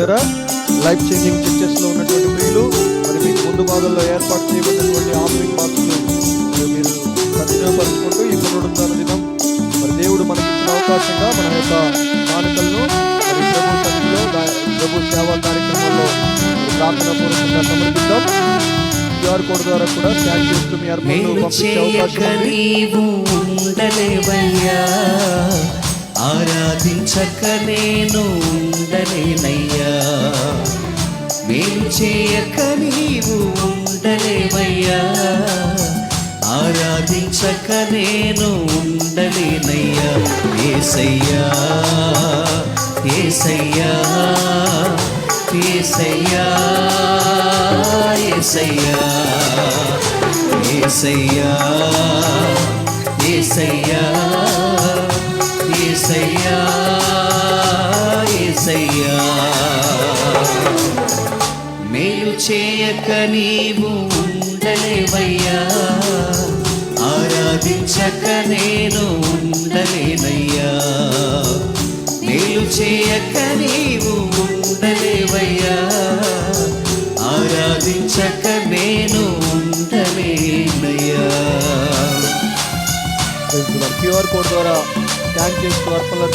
ప్రియులరా, life changing churches లో ఉన్నటువంటి ప్రియులు, మరి మీకు ముందు భాగంలో ఏర్పాటు చేయబడినటువంటి ఆఫరింగ్ బాక్సులు మీరు సద్వినియోగపరుచుకుంటూ ఈ పునరుద్ధరణ దినం మరి దేవుడు మనకి ఇచ్చిన అవకాశంగా మన యొక్క కానుకలను మరి ప్రభు సన్నిధిలో ప్రభు సేవా కార్యక్రమంలో ప్రార్థన పూర్వకంగా సమర్పిద్దాం. క్యూఆర్ కోడ్ ద్వారా కూడా స్కాన్ చేస్తూ మీ అర్పణలు పంపించే అవకాశం ఉండలేవయ్యా, ఆరాధించక నేను ఉండలేనయ్యా. మేలు చేయక నీవు ఉండలేవయ్యా, ఆరాధించక నేను ఉండలేనయ్యా. యేసయ్యా యేసయ్యా యేసయ్యా యేసయ్యా యేసయ్యా యేసయ్యా యేసయ్యా యేసయ్యా. మేలు చేయక నీవు ఉండలేవయ్యా, ఆరాధించక నేను ఉండలేనయ్యా. మేలు చేయక నీవు ఉండలేవయ్యా, ఆరాధించక నేను ఉండలేనయ్యా. క్యూఆర్ కోడ్ ద్వారా స్కాన్ చేస్తూ అర్పణలు